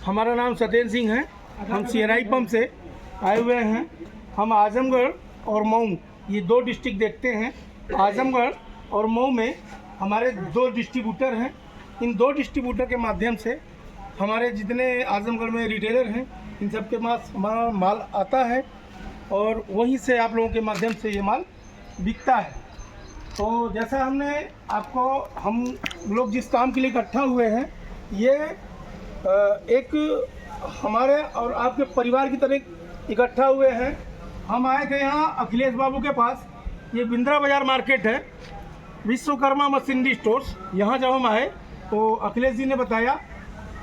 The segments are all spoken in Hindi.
हमारा नाम सत्येंद्र सिंह है। हम CRI पंप से आए हुए हैं। हम आजमगढ़ और मऊ ये दो डिस्ट्रिक्ट देखते हैं। आजमगढ़ और मऊ में हमारे दो डिस्ट्रीब्यूटर हैं। इन दो डिस्ट्रीब्यूटर के माध्यम से हमारे जितने आजमगढ़ में रिटेलर हैं इन सब के पास हमारा माल आता है और वहीं से आप लोगों के माध्यम से ये माल बिकता है। तो जैसा हमने आपको, हम लोग जिस काम के लिए इकट्ठा हुए हैं, ये एक हमारे और आपके परिवार की तरह इकट्ठा हुए हैं। हम आए थे यहाँ अखिलेश बाबू के पास। ये बिंद्रा बाज़ार मार्केट है, विश्वकर्मा मशीनरी स्टोर्स। यहाँ जब हम आए तो अखिलेश जी ने बताया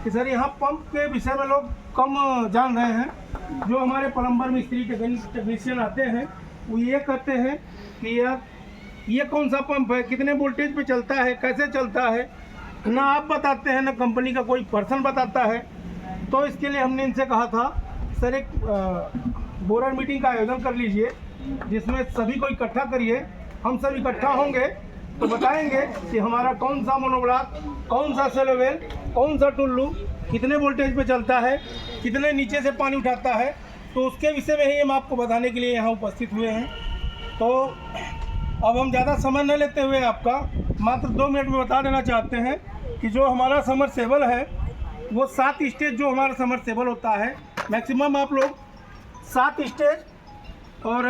कि सर यहाँ पंप के विषय में लोग कम जान रहे हैं। जो हमारे प्लम्बर मिस्त्री टेक्नीशियन आते हैं वो ये कहते हैं कि यार ये कौन सा पंप है, कितने वोल्टेज पे चलता है, कैसे चलता है, ना आप बताते हैं ना कंपनी का कोई पर्सन बताता है। तो इसके लिए हमने इनसे कहा था सर एक बोर्ड मीटिंग का आयोजन कर लीजिए जिसमें सभी को इकट्ठा करिए। हम सब इकट्ठा होंगे तो बताएंगे कि हमारा कौन सा मोनोब्लॉक, कौन सा सेलोवेल, कौन सा टुल्लू कितने वोल्टेज पे चलता है, कितने नीचे से पानी उठाता है। तो उसके विषय में ही हम आपको बताने के लिए यहाँ उपस्थित हुए हैं। तो अब हम ज़्यादा समय न लेते हुए आपका मात्र 2 मिनट में बता देना चाहते हैं कि जो हमारा समरसेबल है वो 7 स्टेज जो हमारा समरसेबल होता है, मैक्सिमम आप लोग 7 स्टेज और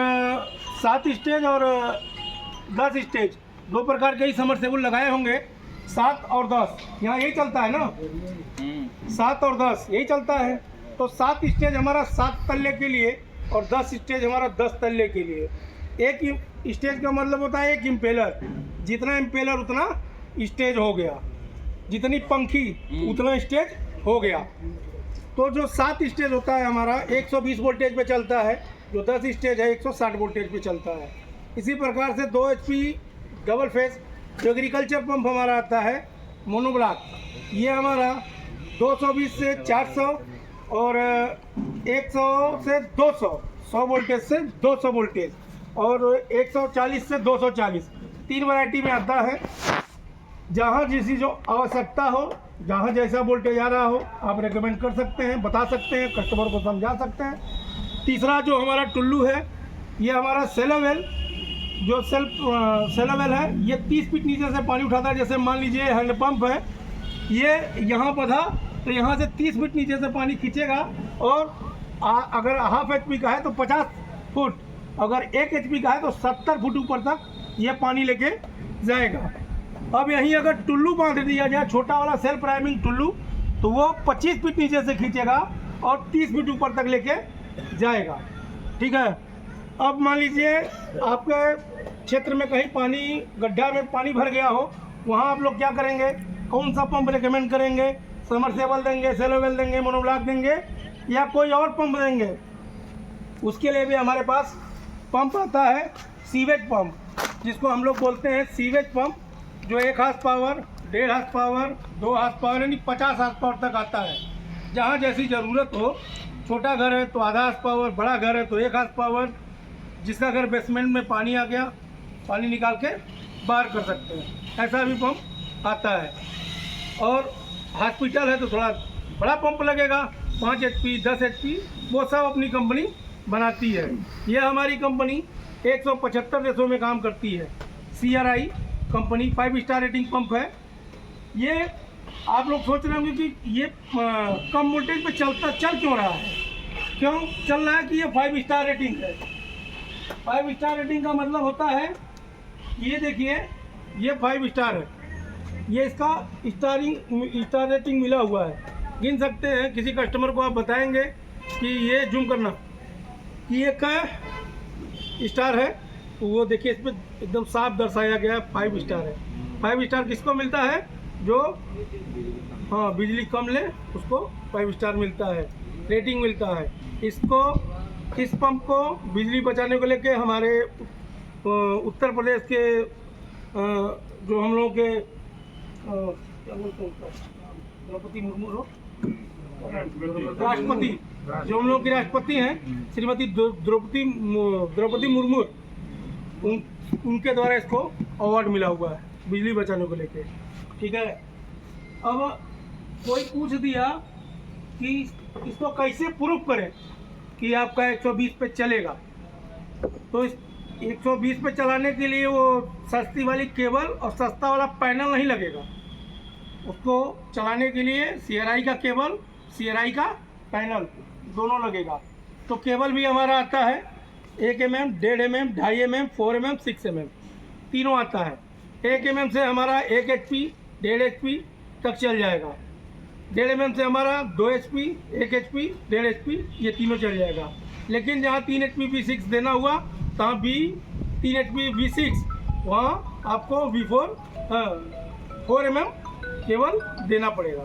10 स्टेज, दो प्रकार के ही समरसेबल लगाए होंगे। 7 और 10 यहाँ यही चलता है ना, 7 और 10 यही चलता है। तो 7 स्टेज हमारा 7 तल्ले के लिए और 10 स्टेज हमारा 10 तल्ले के लिए। एक स्टेज का मतलब होता है एक इम्पेलर, जितना इम्पेलर उतना स्टेज हो गया, जितनी पंखी उतना स्टेज हो गया। तो जो 7 स्टेज होता है हमारा 120 वोल्टेज पे चलता है, जो 10 स्टेज है 160 वोल्टेज पे चलता है। इसी प्रकार से 2 HP डबल फेस जो एग्रीकल्चर पंप हमारा आता है मोनोब्लॉक, ये हमारा 220 से 400 और 100 से 200, 100 वोल्टेज से 200 वोल्टेज और 140 से 240, 3 वैरायटी में आता है। जहाँ जैसी जो आवश्यकता हो, जहाँ जैसा वोल्टेज आ रहा हो आप रेकमेंड कर सकते हैं, बता सकते हैं, कस्टमर को समझा सकते हैं। तीसरा जो हमारा टुल्लू है ये हमारा सेलोवेल, जो सेलोवेल है ये 30 फीट नीचे से पानी उठाता है। जैसे मान लीजिए हैंडपम्प है, ये यहाँ बधा तो यहाँ से 30 फीट नीचे से पानी खींचेगा और अगर हाफ HP का है तो 50 फुट, अगर 1 HP का है तो 70 फुट ऊपर तक ये पानी लेके जाएगा। अब यहीं अगर टुल्लू बांध दिया जाए, छोटा वाला सेल्फ प्राइमिंग टुल्लू, तो वो 25 फीट नीचे से खींचेगा और 30 फीट ऊपर तक लेके जाएगा। ठीक है। अब मान लीजिए आपके क्षेत्र में कहीं पानी, गड्ढा में पानी भर गया हो, वहाँ आप लोग क्या करेंगे, कौन सा पंप रिकमेंड करेंगे, समरसेबल देंगे, सेलोवेल देंगे, मोनोब्लॉक देंगे या कोई और पंप देंगे? उसके लिए भी हमारे पास पंप आता है सीवेज पंप, जिसको हम लोग बोलते हैं सीवेज पंप, जो 1 horsepower, 1.5 horsepower, 2 horsepower यानी 50 हार्स पावर तक आता है। जहाँ जैसी ज़रूरत हो, छोटा घर है तो आधा हार्स पावर, बड़ा घर है तो 1 हार्स पावर। जिसका घर बेसमेंट में पानी आ गया, पानी निकाल के बाहर कर सकते हैं, ऐसा भी पंप आता है। और हॉस्पिटल है तो थोड़ा बड़ा पंप लगेगा, 5 HP, 10 HP, वो सब अपनी कंपनी बनाती है। ये हमारी कंपनी 175 देशों में काम करती है। CRI company 5 star rating pump है। ये आप लोग सोच रहे होंगे कि ये कम वोल्टेज पे चल क्यों रहा है, क्यों चल रहा है कि ये 5 स्टार रेटिंग है। 5 स्टार रेटिंग का मतलब होता है, ये देखिए ये 5 स्टार है, ये इसका स्टार रेटिंग मिला हुआ है। गिन सकते हैं, किसी कस्टमर को आप बताएंगे कि ये जूम करना कि ये क्या स्टार है, तो वो देखिए इस पर एकदम साफ दर्शाया गया है 5 स्टार है। 5 स्टार किसको मिलता है, जो हाँ बिजली कम ले उसको 5 स्टार मिलता है, रेटिंग मिलता है। इसको, इस पंप को बिजली बचाने को लेके हमारे उत्तर प्रदेश के जो हम लोगों के क्या बोलते हैं, द्रौपदी मुर्मू, राष्ट्रपति, जो हम लोग के राष्ट्रपति हैं श्रीमती द्रौपदी मुर्मू, उनके द्वारा इसको अवार्ड मिला हुआ है बिजली बचाने को लेके। ठीक है। अब कोई पूछ दिया कि इसको कैसे प्रूफ करें कि आपका 120 पे चलेगा। तो इस 120 पे चलाने के लिए वो सस्ती वाली केबल और सस्ता वाला पैनल नहीं लगेगा। उसको चलाने के लिए CRI का केबल, CRI का पैनल दोनों लगेगा। तो केबल भी हमारा आता है 1 mm, 1.5 mm, 2.5 mm, 4 mm, 6 mm तीनों आता है। 1 mm से हमारा 1 HP, 1.5 HP तक चल जाएगा। 1.5 mm से हमारा 2 HP, 1 HP, 1.5 HP ये तीनों चल जाएगा। लेकिन जहाँ 3 HP V6 देना हुआ तहाँ भी 3 HP V6 वहाँ आपको V4 4 mm केवल देना पड़ेगा।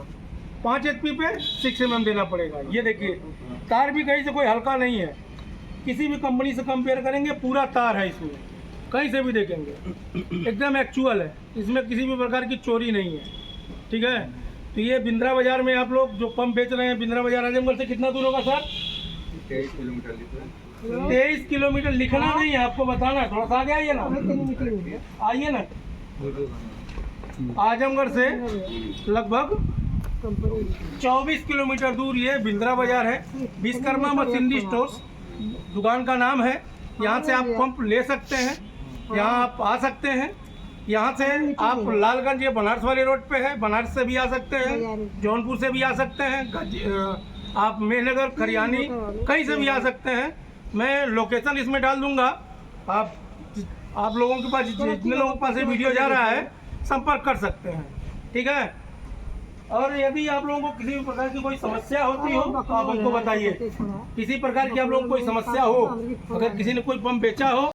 5 HP पे 6 mm देना पड़ेगा। ये देखिए तार भी कहीं से कोई हल्का नहीं है, किसी भी कंपनी से कंपेयर करेंगे पूरा तार है इसमें, कहीं से भी देखेंगे एकदम एक्चुअल है, इसमें किसी भी प्रकार की चोरी नहीं है। ठीक है, तो ये बिंद्रा बाजार में आप लोग जो पंप बेच रहे हैं, बिंद्रा बाजार आजमगढ़ से कितना दूर होगा सर? 23 किलोमीटर लिखा है। 23 किलोमीटर लिखना नहीं है, आपको बताना है। थोड़ा सा आगे आइए ना, आइए ना। आजमगढ़ से लगभग 24 किलोमीटर दूर ये बिंद्रा बाजार है। विश्वकर्मा मशीनरी स्टोर्स दुकान का नाम है। यहाँ से आप पंप ले सकते हैं, यहाँ आप आ सकते हैं। यहाँ से आप लालगंज, ये बनारस वाले रोड पे है, बनारस से भी आ सकते हैं, जौनपुर से भी आ सकते हैं, आप मेहनगर, खरियानी कहीं से भी आ सकते हैं। मैं लोकेशन इसमें डाल दूंगा, आप लोगों के पास, जितने लोगों के पास ये वीडियो जा रहा है, संपर्क कर सकते हैं। ठीक है, और यदि आप लोगों को किसी भी प्रकार की कोई समस्या होती हो तो आप हमको बताइए। किसी प्रकार की आप लोगों को कोई समस्या हो, अगर किसी ने कोई पंप बेचा हो